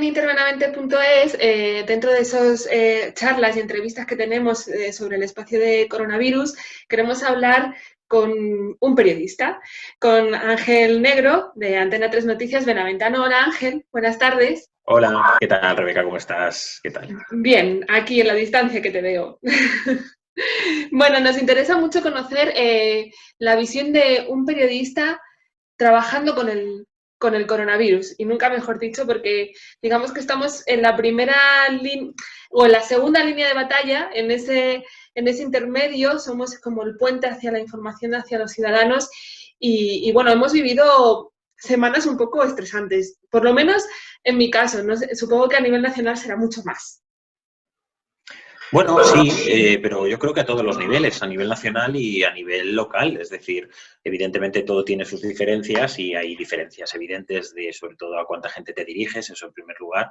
interbenamente.es, dentro de esas charlas y entrevistas que tenemos sobre el espacio de coronavirus, queremos hablar con un periodista, con Ángel Negro, de Antena 3 Noticias Benaventano. Hola Ángel, buenas tardes. Hola, ¿qué tal, Rebeca? ¿Cómo estás? ¿Qué tal? Bien, aquí en la distancia que te veo. Bueno, nos interesa mucho conocer la visión de un periodista trabajando con el coronavirus. Y nunca mejor dicho, porque digamos que estamos en la primera línea o en la segunda línea de batalla, en ese intermedio, somos como el puente hacia la información hacia los ciudadanos. Y bueno, hemos vivido semanas un poco estresantes, por lo menos en mi caso. No sé, supongo que a nivel nacional será mucho más. Bueno, sí, pero yo creo que a todos los niveles, a nivel nacional y a nivel local. Es decir, evidentemente todo tiene sus diferencias y hay diferencias evidentes de, sobre todo, a cuánta gente te diriges, eso en primer lugar,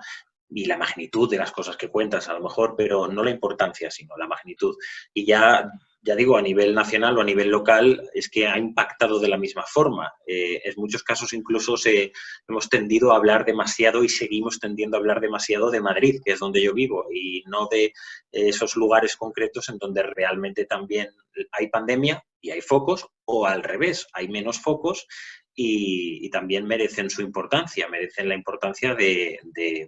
y la magnitud de las cosas que cuentas, a lo mejor, pero no la importancia, sino la magnitud. Y ya digo, a nivel nacional o a nivel local, es que ha impactado de la misma forma. En muchos casos incluso hemos tendido a hablar demasiado y seguimos tendiendo a hablar demasiado de Madrid, que es donde yo vivo, y no de esos lugares concretos en donde realmente también hay pandemia y hay focos, o al revés, hay menos focos y también merecen su importancia, merecen la importancia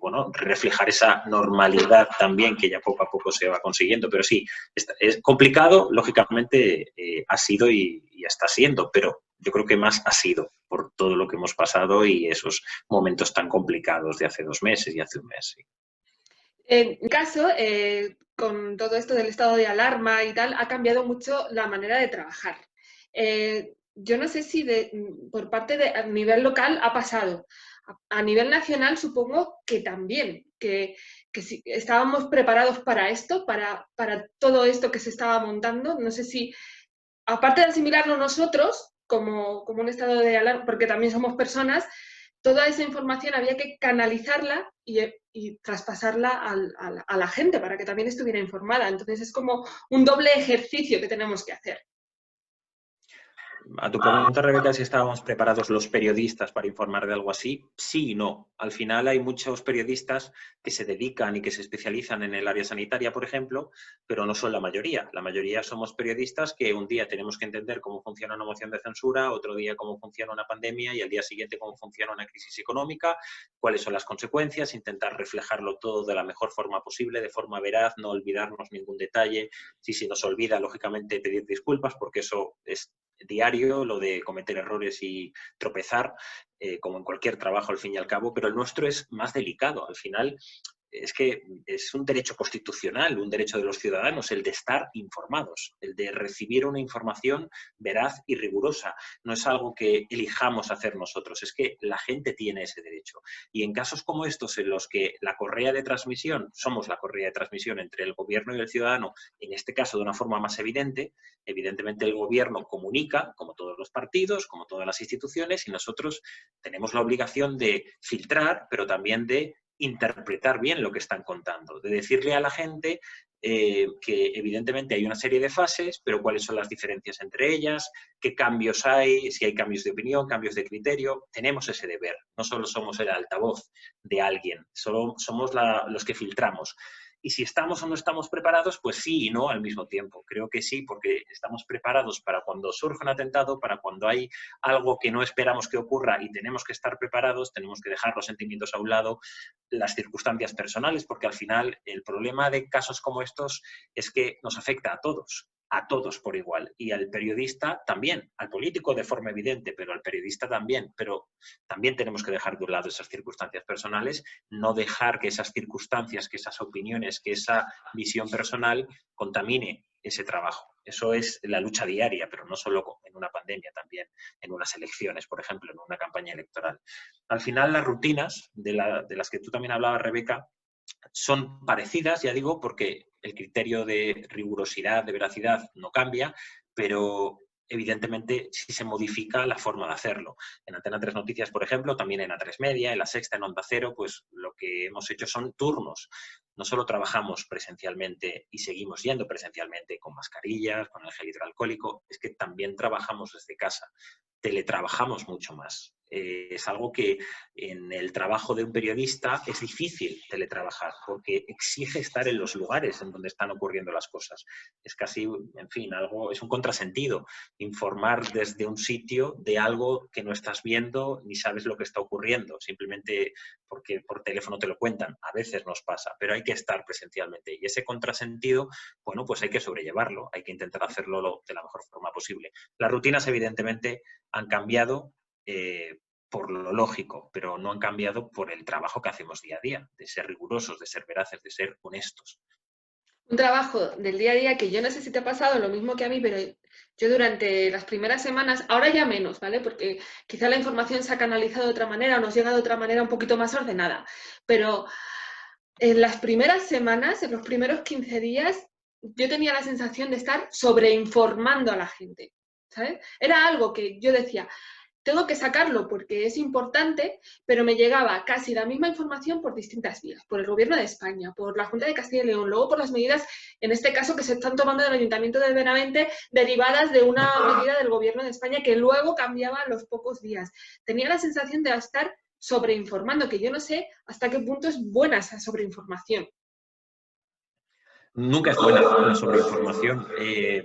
bueno, reflejar esa normalidad también que ya poco a poco se va consiguiendo. Pero sí, es complicado, lógicamente ha sido y está siendo, pero yo creo que más ha sido por todo lo que hemos pasado y esos momentos tan complicados de hace 2 meses y hace un mes. Sí. En mi caso, con todo esto del estado de alarma y tal, ha cambiado mucho la manera de trabajar. Yo no sé si por parte de a nivel local ha pasado. A nivel nacional supongo que también, que si estábamos preparados para esto, para todo esto que se estaba montando. No sé si, aparte de asimilarlo nosotros como un estado de alarma, porque también somos personas, toda esa información había que canalizarla y traspasarla a la gente para que también estuviera informada. Entonces es como un doble ejercicio que tenemos que hacer. A tu pregunta, Rebeca, si estábamos preparados los periodistas para informar de algo así, sí y no. Al final hay muchos periodistas que se dedican y que se especializan en el área sanitaria, por ejemplo, pero no son la mayoría. La mayoría somos periodistas que un día tenemos que entender cómo funciona una moción de censura, otro día cómo funciona una pandemia y al día siguiente cómo funciona una crisis económica, cuáles son las consecuencias, intentar reflejarlo todo de la mejor forma posible, de forma veraz, no olvidarnos ningún detalle. Si se nos olvida, lógicamente, pedir disculpas, porque eso es diario, lo de cometer errores y tropezar, como en cualquier trabajo al fin y al cabo, pero el nuestro es más delicado. Al final es que es un derecho constitucional, un derecho de los ciudadanos, el de estar informados, el de recibir una información veraz y rigurosa. No es algo que elijamos hacer nosotros, es que la gente tiene ese derecho. Y en casos como estos, en los que la correa de transmisión, somos la correa de transmisión entre el gobierno y el ciudadano, en este caso de una forma más evidente, evidentemente el gobierno comunica, como todos los partidos, como todas las instituciones, y nosotros tenemos la obligación de filtrar, pero también de interpretar bien lo que están contando, de decirle a la gente que evidentemente hay una serie de fases, pero cuáles son las diferencias entre ellas, qué cambios hay, si hay cambios de opinión, cambios de criterio. Tenemos ese deber, no solo somos el altavoz de alguien, solo somos los que filtramos. Y si estamos o no estamos preparados, pues sí y no al mismo tiempo. Creo que sí, porque estamos preparados para cuando surge un atentado, para cuando hay algo que no esperamos que ocurra y tenemos que estar preparados, tenemos que dejar los sentimientos a un lado, las circunstancias personales, porque al final el problema de casos como estos es que nos afecta a todos por igual, y al periodista también, al político de forma evidente, pero al periodista también, pero también tenemos que dejar de un lado esas circunstancias personales, no dejar que esas circunstancias, que esas opiniones, que esa visión personal contamine ese trabajo. Eso es la lucha diaria, pero no solo en una pandemia, también en unas elecciones, por ejemplo, en una campaña electoral. Al final, las rutinas de las que tú también hablabas, Rebeca, son parecidas, ya digo, porque el criterio de rigurosidad, de veracidad, no cambia, pero evidentemente sí se modifica la forma de hacerlo. En Antena 3 Noticias, por ejemplo, también en A3 Media, en La Sexta, en Onda Cero, pues lo que hemos hecho son turnos. No solo trabajamos presencialmente y seguimos yendo presencialmente con mascarillas, con el gel hidroalcohólico, es que también trabajamos desde casa, teletrabajamos mucho más. Es algo que en el trabajo de un periodista es difícil teletrabajar porque exige estar en los lugares en donde están ocurriendo las cosas. Es casi, en fin, algo, es un contrasentido informar desde un sitio de algo que no estás viendo ni sabes lo que está ocurriendo, simplemente porque por teléfono te lo cuentan. A veces nos pasa, pero hay que estar presencialmente. Y ese contrasentido, bueno, pues hay que sobrellevarlo, hay que intentar hacerlo de la mejor forma posible. Las rutinas, evidentemente, han cambiado por lo lógico, pero no han cambiado por el trabajo que hacemos día a día, de ser rigurosos, de ser veraces, de ser honestos. Un trabajo del día a día que yo no sé si te ha pasado lo mismo que a mí, pero yo durante las primeras semanas, ahora ya menos, ¿vale? Porque quizá la información se ha canalizado de otra manera o nos llega de otra manera un poquito más ordenada, pero en las primeras semanas, en los primeros 15 días, yo tenía la sensación de estar sobreinformando a la gente, ¿sabes? Era algo que yo decía, tengo que sacarlo porque es importante, pero me llegaba casi la misma información por distintas vías, por el Gobierno de España, por la Junta de Castilla y León, luego por las medidas, en este caso, que se están tomando del Ayuntamiento de Benavente, derivadas de una medida del Gobierno de España que luego cambiaba a los pocos días. Tenía la sensación de estar sobreinformando, que yo no sé hasta qué punto es buena esa sobreinformación. Nunca es buena la sobreinformación,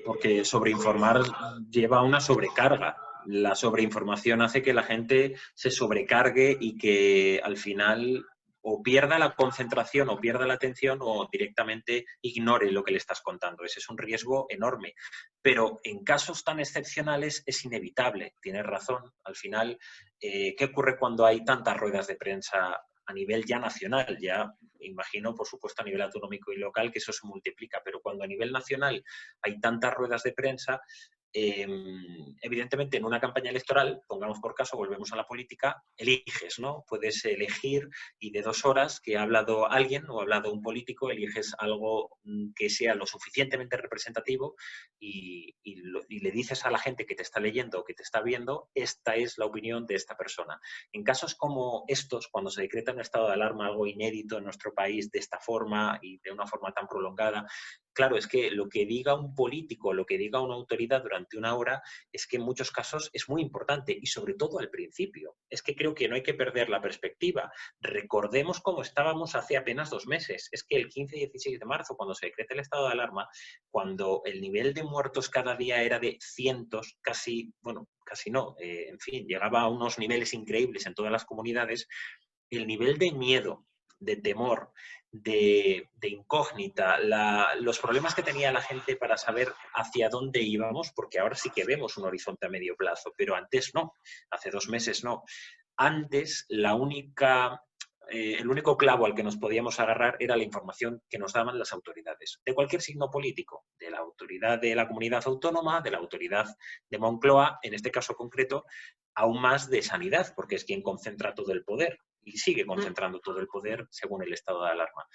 porque sobreinformar lleva a una sobrecarga. La sobreinformación hace que la gente se sobrecargue y que al final o pierda la concentración o pierda la atención o directamente ignore lo que le estás contando. Ese es un riesgo enorme. Pero en casos tan excepcionales es inevitable, tienes razón. Al final, ¿qué ocurre cuando hay tantas ruedas de prensa a nivel ya nacional? Ya imagino, por supuesto, a nivel autonómico y local que eso se multiplica, pero cuando a nivel nacional hay tantas ruedas de prensa, evidentemente en una campaña electoral, pongamos por caso, volvemos a la política, eliges, ¿no? Puedes elegir y de 2 horas que ha hablado alguien o ha hablado un político, eliges algo que sea lo suficientemente representativo y le dices a la gente que te está leyendo o que te está viendo, esta es la opinión de esta persona. En casos como estos, cuando se decreta un estado de alarma, algo inédito en nuestro país de esta forma y de una forma tan prolongada, claro, es que lo que diga un político, lo que diga una autoridad durante 1 hora, es que en muchos casos es muy importante y sobre todo al principio. Es que creo que no hay que perder la perspectiva. Recordemos cómo estábamos hace apenas 2 meses. Es que el 15 y 16 de marzo, cuando se decreta el estado de alarma, cuando el nivel de muertos cada día era de cientos, casi, bueno, casi no, en fin, llegaba a unos niveles increíbles en todas las comunidades, el nivel de miedo, de temor, de incógnita, los problemas que tenía la gente para saber hacia dónde íbamos, porque ahora sí que vemos un horizonte a medio plazo, pero antes no, hace 2 meses no. Antes el único clavo al que nos podíamos agarrar era la información que nos daban las autoridades, de cualquier signo político, de la autoridad de la comunidad autónoma, de la autoridad de Moncloa, en este caso concreto, aún más de sanidad, porque es quien concentra todo el poder y sigue concentrando todo el poder según el estado de alarma.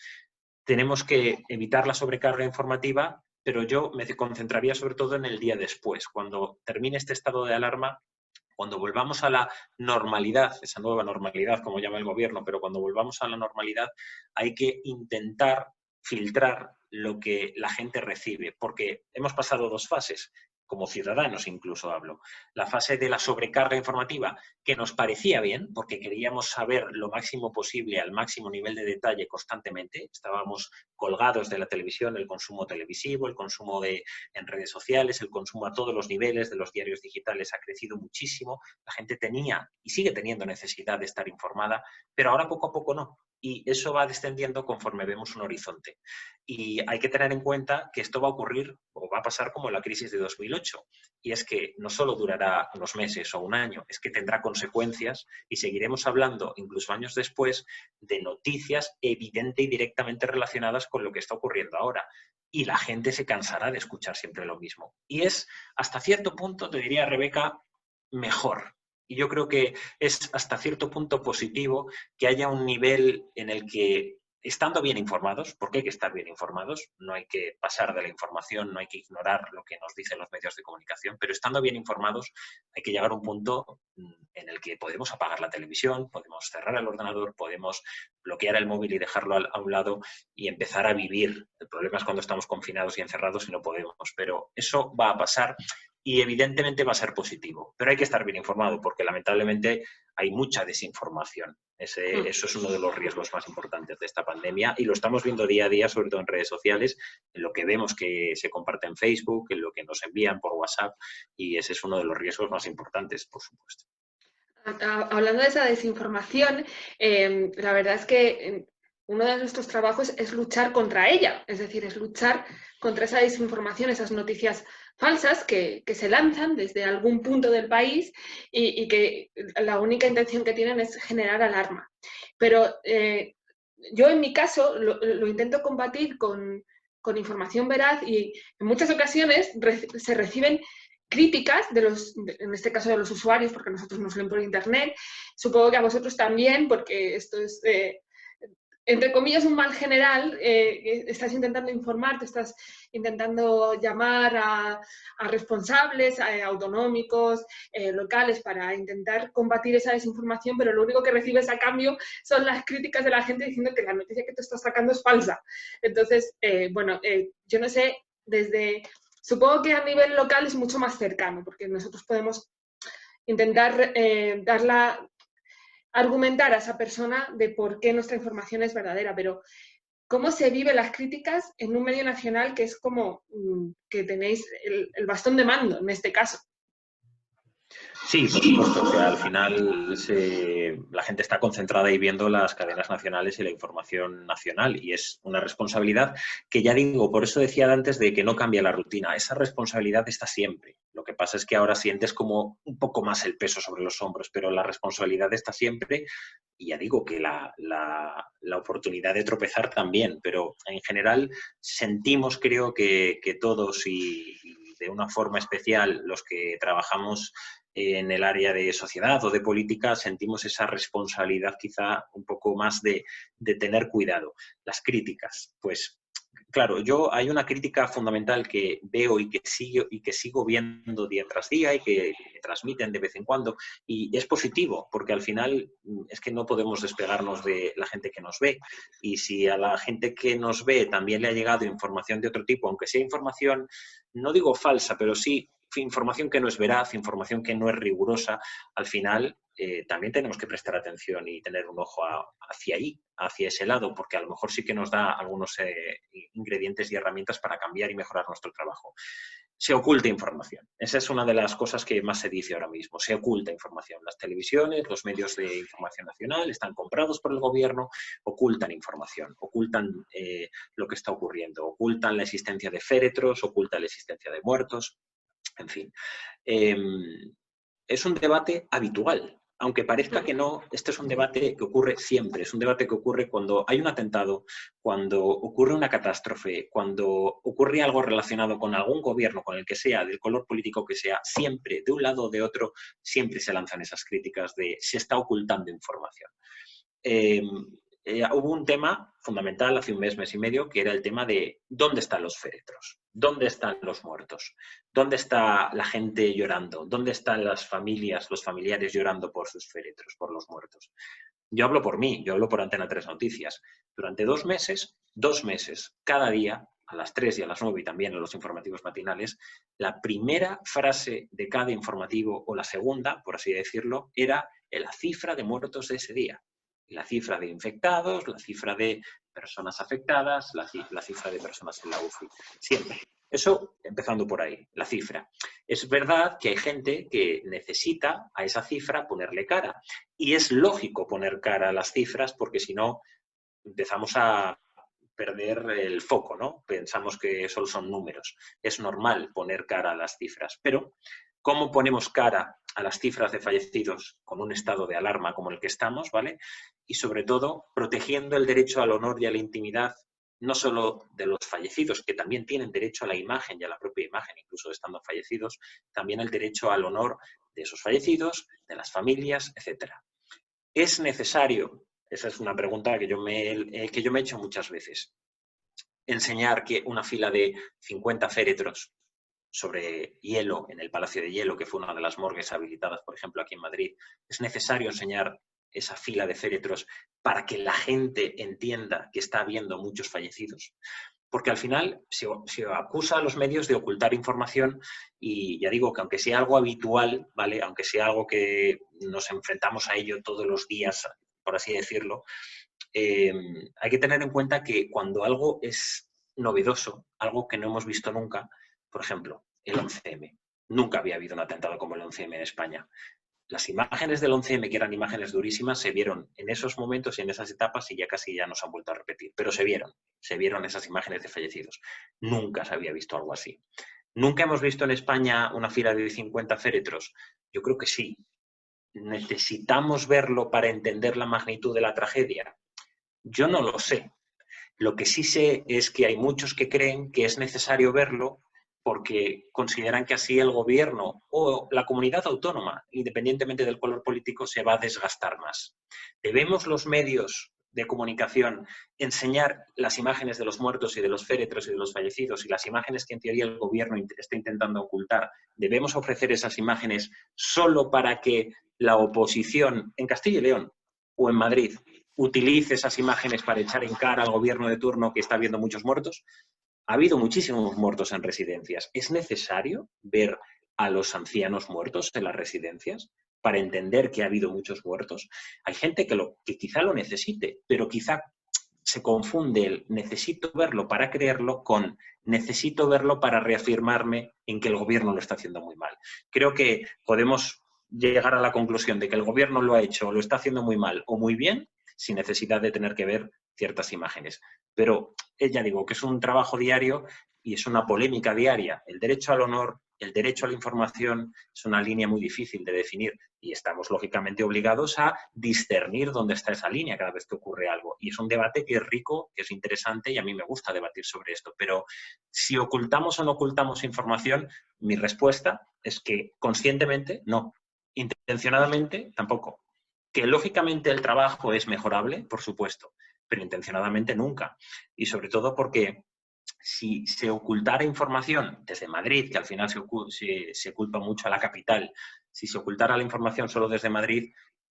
Tenemos que evitar la sobrecarga informativa, pero yo me concentraría sobre todo en el día después, cuando termine este estado de alarma, cuando volvamos a la normalidad, esa nueva normalidad, como llama el gobierno, pero cuando volvamos a la normalidad hay que intentar filtrar lo que la gente recibe, porque hemos pasado 2 fases, como ciudadanos incluso hablo. La fase de la sobrecarga informativa, que nos parecía bien, porque queríamos saber lo máximo posible, al máximo nivel de detalle constantemente. Estábamos colgados de la televisión, el consumo televisivo, el consumo en redes sociales, el consumo a todos los niveles de los diarios digitales ha crecido muchísimo. La gente tenía y sigue teniendo necesidad de estar informada, pero ahora poco a poco no. Y eso va descendiendo conforme vemos un horizonte. Y hay que tener en cuenta que esto va a ocurrir o va a pasar como la crisis de 2008. Y es que no solo durará unos meses o 1 año, es que tendrá consecuencias y seguiremos hablando, incluso años después, de noticias evidente y directamente relacionadas con lo que está ocurriendo ahora. Y la gente se cansará de escuchar siempre lo mismo. Y es, hasta cierto punto, te diría, Rebeca, mejor. Y yo creo que es hasta cierto punto positivo que haya un nivel en el que, estando bien informados, porque hay que estar bien informados, no hay que pasar de la información, no hay que ignorar lo que nos dicen los medios de comunicación, pero estando bien informados hay que llegar a un punto en el que podemos apagar la televisión, podemos cerrar el ordenador, podemos bloquear el móvil y dejarlo a un lado y empezar a vivir. El problema es cuando estamos confinados y encerrados y no podemos, pero eso va a pasar y evidentemente va a ser positivo. Pero hay que estar bien informado porque lamentablemente hay mucha desinformación. Eso es uno de los riesgos más importantes de esta pandemia y lo estamos viendo día a día, sobre todo en redes sociales, en lo que vemos que se comparte en Facebook, en lo que nos envían por WhatsApp, y ese es uno de los riesgos más importantes, por supuesto. Hablando de esa desinformación, la verdad es que uno de nuestros trabajos es luchar contra ella, es decir, es luchar contra esa desinformación, esas noticias falsas que se lanzan desde algún punto del país y que la única intención que tienen es generar alarma. Pero yo en mi caso lo intento combatir con información veraz y en muchas ocasiones se reciben críticas en este caso de los usuarios, porque nosotros nos leen por internet, supongo que a vosotros también, porque esto es, entre comillas, un mal general, estás intentando informar, te estás intentando llamar a responsables autonómicos, locales, para intentar combatir esa desinformación, pero lo único que recibes a cambio son las críticas de la gente diciendo que la noticia que te estás sacando es falsa. Entonces, bueno, yo no sé, supongo que a nivel local es mucho más cercano, porque nosotros podemos intentar argumentar a esa persona de por qué nuestra información es verdadera, pero ¿cómo se viven las críticas en un medio nacional que es como que tenéis el bastón de mando en este caso? Sí, por supuesto. O sea, al final la gente está concentrada y viendo las cadenas nacionales y la información nacional y es una responsabilidad que ya digo, por eso decía antes de que no cambia la rutina. Esa responsabilidad está siempre. Lo que pasa es que ahora sientes como un poco más el peso sobre los hombros, pero la responsabilidad está siempre y ya digo que la oportunidad de tropezar también, pero en general sentimos, creo que todos y de una forma especial los que trabajamos en el área de sociedad o de política, sentimos esa responsabilidad quizá un poco más de tener cuidado. Las críticas, pues claro, hay una crítica fundamental que veo y que sigo viendo día tras día y que me transmiten de vez en cuando y es positivo porque al final es que no podemos despegarnos de la gente que nos ve y si a la gente que nos ve también le ha llegado información de otro tipo, aunque sea información, no digo falsa, pero sí información que no es veraz, información que no es rigurosa, al final también tenemos que prestar atención y tener un ojo hacia ahí, hacia ese lado, porque a lo mejor sí que nos da algunos ingredientes y herramientas para cambiar y mejorar nuestro trabajo. Se oculta información. Esa es una de las cosas que más se dice ahora mismo. Se oculta información. Las televisiones, los medios de información nacional están comprados por el gobierno, ocultan información, ocultan lo que está ocurriendo, ocultan la existencia de féretros, ocultan la existencia de muertos. En fin, es un debate habitual. Aunque parezca que no, este es un debate que ocurre siempre. Es un debate que ocurre cuando hay un atentado, cuando ocurre una catástrofe, cuando ocurre algo relacionado con algún gobierno, con el que sea, del color político que sea, siempre, de un lado o de otro, siempre se lanzan esas críticas de se está ocultando información. Hubo un tema fundamental hace un mes y medio, que era el tema de ¿dónde están los féretros? ¿Dónde están los muertos? ¿Dónde está la gente llorando? ¿Dónde están las familias, los familiares llorando por sus féretros, por los muertos? Yo hablo por mí, yo hablo por Antena 3 Noticias. Durante 2 meses, cada día, a las 3 y a las 9 y también en los informativos matinales, la primera frase de cada informativo, o la segunda, por así decirlo, era la cifra de muertos de ese día. La cifra de infectados, la cifra de personas afectadas, la cifra de personas en la UCI. Siempre. Eso empezando por ahí, la cifra. Es verdad que hay gente que necesita a esa cifra ponerle cara. Y es lógico poner cara a las cifras porque si no empezamos a perder el foco, ¿no? Pensamos que solo son números. Es normal poner cara a las cifras. Pero, ¿cómo ponemos cara a las cifras de fallecidos con un estado de alarma como el que estamos, ¿vale? Y sobre todo, protegiendo el derecho al honor y a la intimidad, no solo de los fallecidos, que también tienen derecho a la imagen y a la propia imagen, incluso estando fallecidos, también el derecho al honor de esos fallecidos, de las familias, etc. ¿Es necesario? Esa es una pregunta que yo me he hecho muchas veces. Enseñar que una fila de 50 féretros sobre hielo en el Palacio de Hielo, que fue una de las morgues habilitadas, por ejemplo, aquí en Madrid, ¿es necesario enseñar esa fila de féretros para que la gente entienda que está habiendo muchos fallecidos? porque al final se acusa a los medios de ocultar información y ya digo que aunque sea algo habitual, ¿vale? Aunque sea algo que nos enfrentamos a ello todos los días, por así decirlo, hay que tener en cuenta que cuando algo es novedoso, algo que no hemos visto nunca, por ejemplo, el 11M. Nunca había habido un atentado como el 11M en España. Las imágenes del 11M, que eran imágenes durísimas, se vieron en esos momentos y en esas etapas y ya casi ya no se han vuelto a repetir. Pero se vieron esas imágenes de fallecidos. Nunca se había visto algo así. ¿Nunca hemos visto en España una fila de 50 féretros? Yo creo que sí. ¿Necesitamos verlo para entender la magnitud de la tragedia? Yo no lo sé. Lo que sí sé es que hay muchos que creen que es necesario verlo porque consideran que así el gobierno o la comunidad autónoma, independientemente del color político, se va a desgastar más. ¿Debemos los medios de comunicación enseñar las imágenes de los muertos y de los féretros y de los fallecidos y las imágenes que en teoría el gobierno está intentando ocultar? ¿Debemos ofrecer esas imágenes solo para que la oposición en Castilla y León o en Madrid utilice esas imágenes para echar en cara al gobierno de turno que está viendo muchos muertos? Ha habido muchísimos muertos en residencias. ¿Es necesario ver a los ancianos muertos en las residencias para entender que ha habido muchos muertos? Hay gente que quizá lo necesite, pero quizá se confunde el necesito verlo para creerlo con necesito verlo para reafirmarme en que el gobierno lo está haciendo muy mal. Creo que podemos llegar a la conclusión de que el gobierno lo ha hecho o lo está haciendo muy mal o muy bien sin necesidad de tener que ver ciertas imágenes. Pero ya digo que es un trabajo diario y es una polémica diaria. El derecho al honor, el derecho a la información es una línea muy difícil de definir y estamos lógicamente obligados a discernir dónde está esa línea cada vez que ocurre algo. Y es un debate que es rico, que es interesante y a mí me gusta debatir sobre esto. Pero si ocultamos o no ocultamos información, mi respuesta es que conscientemente no, intencionadamente tampoco. Que lógicamente el trabajo es mejorable, por supuesto, pero intencionadamente nunca. Y sobre todo porque si se ocultara información desde Madrid, que al final se culpa mucho a la capital, si se ocultara la información solo desde Madrid,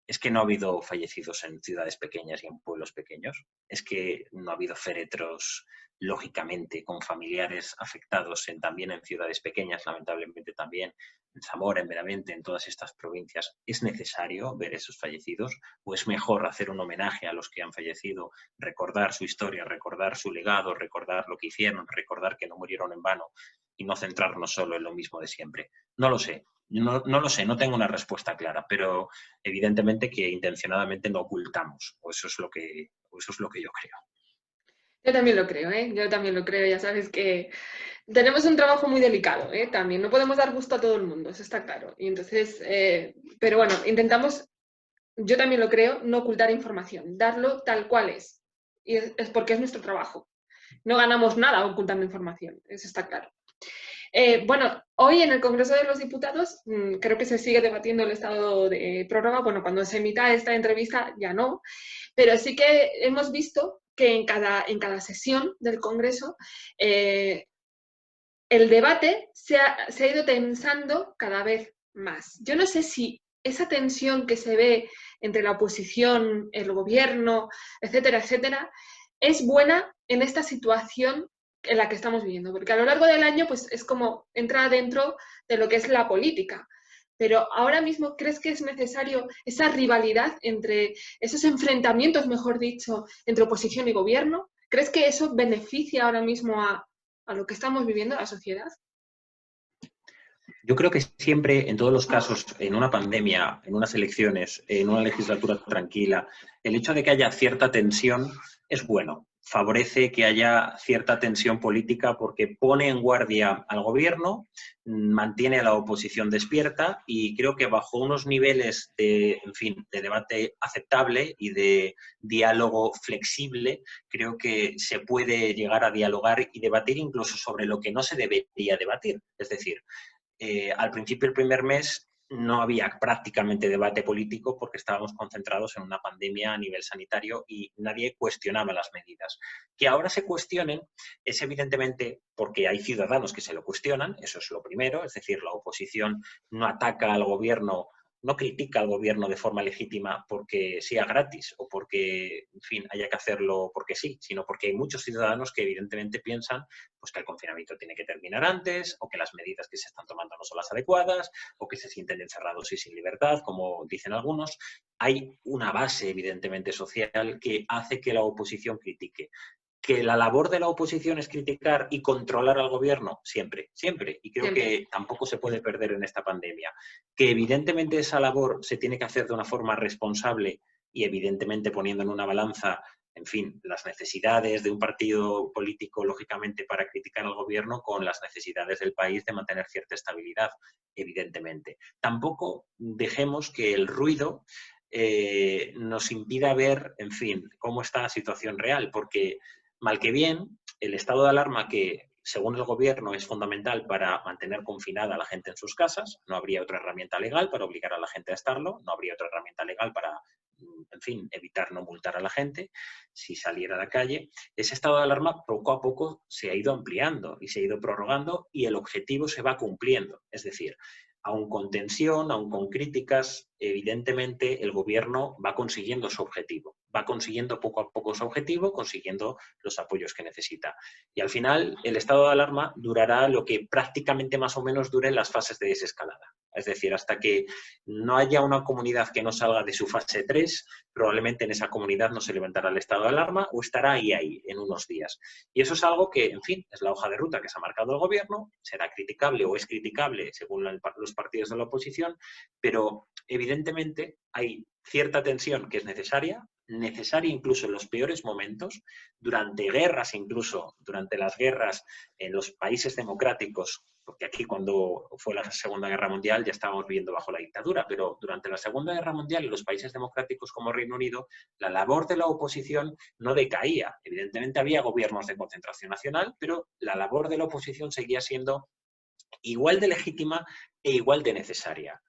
es que no ha habido fallecidos en ciudades pequeñas y en pueblos pequeños. Es que no ha habido féretros, lógicamente, con familiares afectados también en ciudades pequeñas, lamentablemente también, en Zamora, en Benavente, en todas estas provincias. ¿Es necesario ver esos fallecidos? ¿O es mejor hacer un homenaje a los que han fallecido, recordar su historia, recordar su legado, recordar lo que hicieron, recordar que no murieron en vano y no centrarnos solo en lo mismo de siempre? No lo sé. No lo sé, no tengo una respuesta clara, pero evidentemente que intencionadamente no ocultamos, o eso es lo que yo creo. Yo también lo creo, ¿eh? Yo también lo creo, ya sabes que tenemos un trabajo muy delicado, ¿eh? También no podemos dar gusto a todo el mundo, eso está claro. Y entonces, pero bueno, intentamos, yo también lo creo, no ocultar información, darlo tal cual es. Y es porque es nuestro trabajo. No ganamos nada ocultando información, eso está claro. Bueno, hoy en el Congreso de los Diputados creo que se sigue debatiendo el estado de prórroga. Bueno, cuando se emita esta entrevista ya no, pero sí que hemos visto que en cada sesión del Congreso el debate se ha ido tensando cada vez más. Yo no sé si esa tensión que se ve entre la oposición, el gobierno, etcétera, etcétera, es buena en esta situación en la que estamos viviendo, porque a lo largo del año pues es como entra dentro de lo que es la política. Pero ahora mismo, ¿crees que es necesario esa rivalidad entre esos enfrentamientos, mejor dicho, entre oposición y gobierno? ¿Crees que eso beneficia ahora mismo a lo que estamos viviendo, a la sociedad? Yo creo que siempre, en todos los casos, en una pandemia, en unas elecciones, en una legislatura tranquila, el hecho de que haya cierta tensión es bueno. Favorece que haya cierta tensión política porque pone en guardia al gobierno, mantiene a la oposición despierta y creo que bajo unos niveles de, en fin, de debate aceptable y de diálogo flexible, creo que se puede llegar a dialogar y debatir incluso sobre lo que no se debería debatir. Es decir, al principio del primer mes no había prácticamente debate político porque estábamos concentrados en una pandemia a nivel sanitario y nadie cuestionaba las medidas. Que ahora se cuestionen es evidentemente porque hay ciudadanos que se lo cuestionan, eso es lo primero, es decir, la oposición no ataca al gobierno no critica al gobierno de forma legítima porque sea gratis o porque, en fin, haya que hacerlo porque sí, sino porque hay muchos ciudadanos que evidentemente piensan pues, que el confinamiento tiene que terminar antes, o que las medidas que se están tomando no son las adecuadas, o que se sienten encerrados y sin libertad, como dicen algunos. Hay una base, evidentemente, social que hace que la oposición critique. Que la labor de la oposición es criticar y controlar al gobierno, siempre, siempre. Y creo Siempre. que tampoco se puede perder en esta pandemia. Que evidentemente esa labor se tiene que hacer de una forma responsable y evidentemente poniendo en una balanza, en fin, las necesidades de un partido político, lógicamente, para criticar al gobierno con las necesidades del país de mantener cierta estabilidad, evidentemente. Tampoco dejemos que el ruido nos impida ver, en fin, cómo está la situación real, porque mal que bien, el estado de alarma que, según el gobierno, es fundamental para mantener confinada a la gente en sus casas, no habría otra herramienta legal para obligar a la gente a estarlo, no habría otra herramienta legal para, en fin, evitar no multar a la gente si saliera a la calle. Ese estado de alarma poco a poco se ha ido ampliando y se ha ido prorrogando y el objetivo se va cumpliendo. Es decir, aun con tensión, aun con críticas, evidentemente el gobierno va consiguiendo su objetivo, va consiguiendo poco a poco su objetivo, consiguiendo los apoyos que necesita. Y al final el estado de alarma durará lo que prácticamente más o menos duren las fases de desescalada. Es decir, hasta que no haya una comunidad que no salga de su fase 3, probablemente en esa comunidad no se levantará el estado de alarma o estará ahí en unos días. Y eso es algo que, en fin, es la hoja de ruta que se ha marcado el gobierno, será criticable o es criticable según los partidos de la oposición, pero evidentemente hay cierta tensión que es necesaria incluso en los peores momentos, durante guerras incluso, durante las guerras en los países democráticos, porque aquí cuando fue la Segunda Guerra Mundial ya estábamos viviendo bajo la dictadura, pero durante la Segunda Guerra Mundial en los países democráticos como Reino Unido, la labor de la oposición no decaía. Evidentemente había gobiernos de concentración nacional, pero la labor de la oposición seguía siendo igual de legítima e igual de necesaria.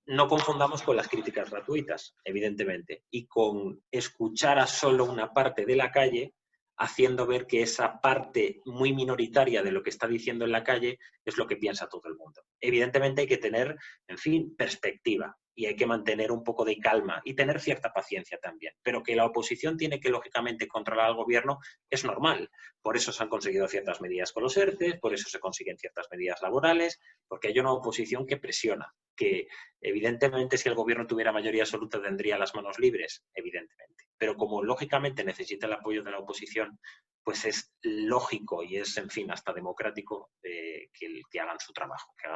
No confundamos con las críticas gratuitas, evidentemente, y con escuchar a solo una parte de la calle, haciendo ver que esa parte muy minoritaria de lo que está diciendo en la calle es lo que piensa todo el mundo. Evidentemente hay que tener, en fin, perspectiva y hay que mantener un poco de calma y tener cierta paciencia también. Pero que la oposición tiene que, lógicamente, controlar al gobierno es normal. Por eso se han conseguido ciertas medidas con los ERTE, por eso se consiguen ciertas medidas laborales, porque hay una oposición que presiona, que evidentemente si el gobierno tuviera mayoría absoluta tendría las manos libres, evidentemente. Pero como lógicamente necesita el apoyo de la oposición, pues es lógico y es, en fin, hasta democrático que hagan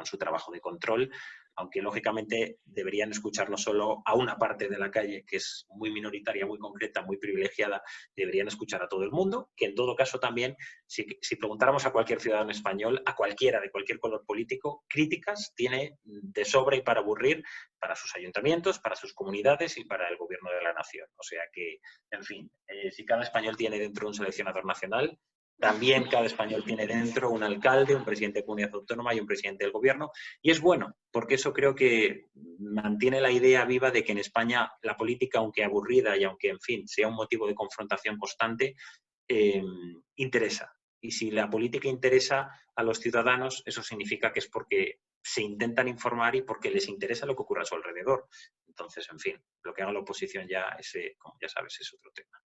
su trabajo de control, aunque lógicamente deberían escuchar no solo a una parte de la calle, que es muy minoritaria, muy concreta, muy privilegiada, deberían escuchar a todo el mundo, que en todo caso también, si preguntáramos a cualquier ciudadano español, a cualquiera de cualquier color político, críticas tiene de sobra y para aburrir para sus ayuntamientos, para sus comunidades y para el gobierno de la nación. O sea que, en fin, si cada español tiene dentro un seleccionador nacional, también cada español tiene dentro un alcalde, un presidente de comunidad autónoma y un presidente del gobierno. Y es bueno, porque eso creo que mantiene la idea viva de que en España la política, aunque aburrida y aunque, en fin, sea un motivo de confrontación constante, interesa. Y si la política interesa a los ciudadanos, eso significa que es porque se intentan informar y porque les interesa lo que ocurre a su alrededor. Entonces, en fin, lo que haga la oposición ya, ese, como ya sabes, es otro tema.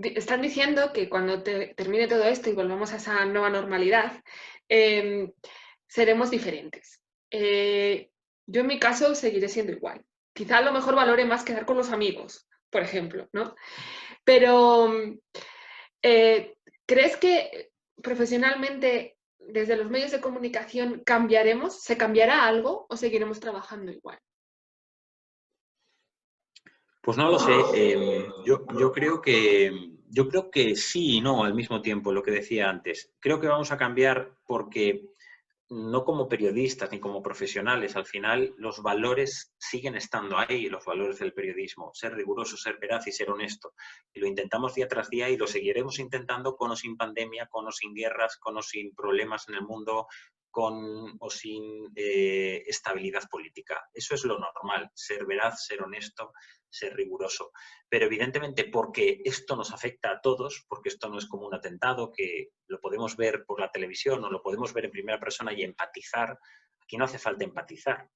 Están diciendo que cuando termine todo esto y volvamos a esa nueva normalidad, seremos diferentes. Yo en mi caso seguiré siendo igual. Quizá a lo mejor valore más quedar con los amigos, por ejemplo, ¿no? Pero, ¿crees que profesionalmente desde los medios de comunicación cambiaremos? ¿Se cambiará algo o seguiremos trabajando igual? Pues no lo sé. Yo creo que sí y no al mismo tiempo, lo que decía antes. Creo que vamos a cambiar porque no como periodistas ni como profesionales, al final los valores siguen estando ahí, los valores del periodismo, ser riguroso, ser veraz y ser honesto. Y lo intentamos día tras día y lo seguiremos intentando con o sin pandemia, con o sin guerras, con o sin problemas en el mundo, con o sin estabilidad política. Eso es lo normal, ser veraz, ser honesto, ser riguroso. Pero evidentemente porque esto nos afecta a todos, porque esto no es como un atentado que lo podemos ver por la televisión o lo podemos ver en primera persona y empatizar, Aquí no hace falta empatizar.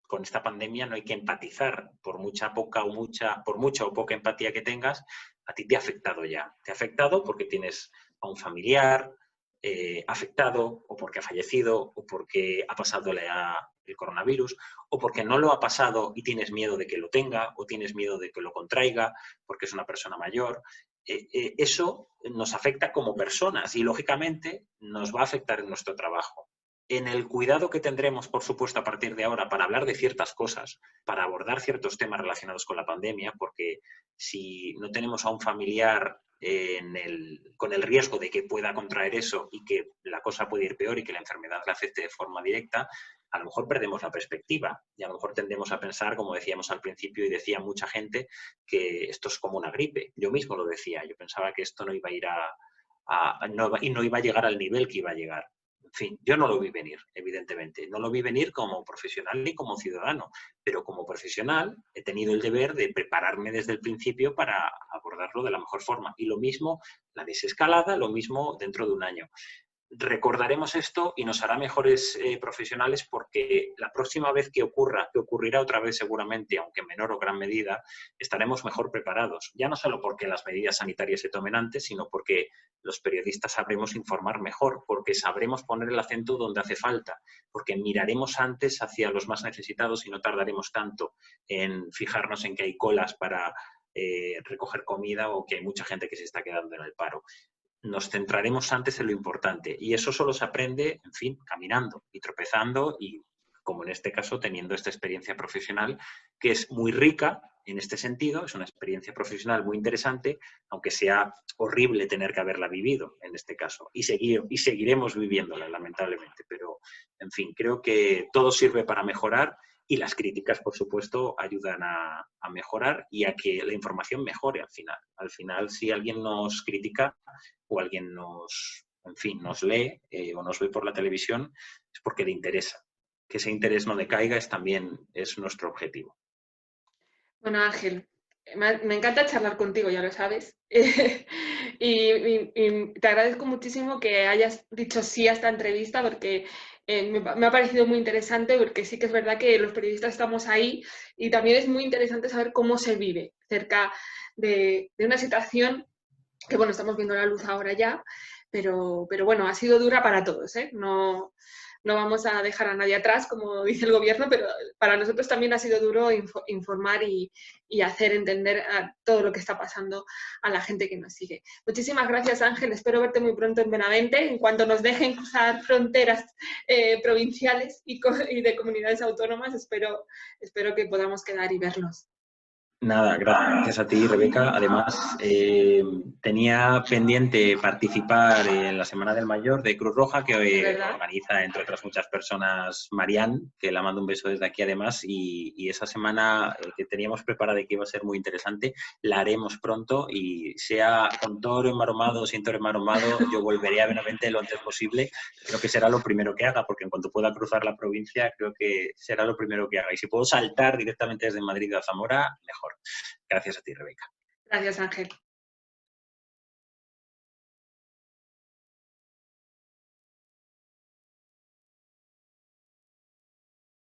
Con esta pandemia no hay que empatizar, por mucha o poca empatía que tengas, a ti te ha afectado ya. Te ha afectado porque tienes a un familiar afectado, o porque ha fallecido, o porque ha pasado el coronavirus, o porque no lo ha pasado y tienes miedo de que lo tenga, o tienes miedo de que lo contraiga, porque es una persona mayor. Eso nos afecta como personas y, lógicamente, nos va a afectar en nuestro trabajo. En el cuidado que tendremos, por supuesto, a partir de ahora para hablar de ciertas cosas, para abordar ciertos temas relacionados con la pandemia, porque si no tenemos a un familiar con el riesgo de que pueda contraer eso y que la cosa puede ir peor y que la enfermedad le afecte de forma directa, a lo mejor perdemos la perspectiva y a lo mejor tendemos a pensar, como decíamos al principio y decía mucha gente, que esto es como una gripe. Yo mismo lo decía, yo pensaba que esto no iba a ir no iba a llegar al nivel que iba a llegar. En fin, yo no lo vi venir, evidentemente. No lo vi venir como profesional ni como ciudadano, pero como profesional he tenido el deber de prepararme desde el principio para abordarlo de la mejor forma. Y lo mismo, la desescalada, lo mismo dentro de un año. Recordaremos esto y nos hará mejores profesionales, porque la próxima vez que ocurra, que ocurrirá otra vez seguramente, aunque en menor o gran medida, estaremos mejor preparados. Ya no solo porque las medidas sanitarias se tomen antes, sino porque los periodistas sabremos informar mejor, porque sabremos poner el acento donde hace falta, porque miraremos antes hacia los más necesitados y no tardaremos tanto en fijarnos en que hay colas para recoger comida o que hay mucha gente que se está quedando en el paro. Nos centraremos antes en lo importante y eso solo se aprende, en fin, caminando y tropezando y, como en este caso, teniendo esta experiencia profesional que es muy rica en este sentido, es una experiencia profesional muy interesante, aunque sea horrible tener que haberla vivido en este caso y seguiremos viviéndola, lamentablemente, pero, en fin, creo que todo sirve para mejorar y las críticas, por supuesto, ayudan a mejorar y a que la información mejore al final. Al final, si alguien nos critica o alguien nos lee o nos ve por la televisión, es porque le interesa. Que ese interés no decaiga también es nuestro objetivo. Bueno, Ángel, me encanta charlar contigo, ya lo sabes. Y te agradezco muchísimo que hayas dicho sí a esta entrevista, porque me ha parecido muy interesante, porque sí que es verdad que los periodistas estamos ahí y también es muy interesante saber cómo se vive cerca de una situación que, bueno, estamos viendo la luz ahora ya, pero bueno, ha sido dura para todos, ¿eh? No vamos a dejar a nadie atrás, como dice el gobierno, pero para nosotros también ha sido duro informar y hacer entender todo lo que está pasando a la gente que nos sigue. Muchísimas gracias, Ángel. Espero verte muy pronto en Benavente, en cuanto nos dejen cruzar fronteras provinciales y de comunidades autónomas. Espero que podamos quedar y verlos. Nada, gracias a ti, Rebeca. Además, tenía pendiente participar en la Semana del Mayor de Cruz Roja, que organiza, entre otras muchas personas, Marián, que la mando un beso desde aquí además, y esa semana que teníamos preparada y que iba a ser muy interesante, la haremos pronto y sea con toro enmaromado o sin toro enmaromado, yo volveré a Benavente lo antes posible. Creo que será lo primero que haga, porque en cuanto pueda cruzar la provincia, creo que será lo primero que haga. Y si puedo saltar directamente desde Madrid a Zamora, mejor. Gracias a ti, Rebeca. Gracias, Ángel.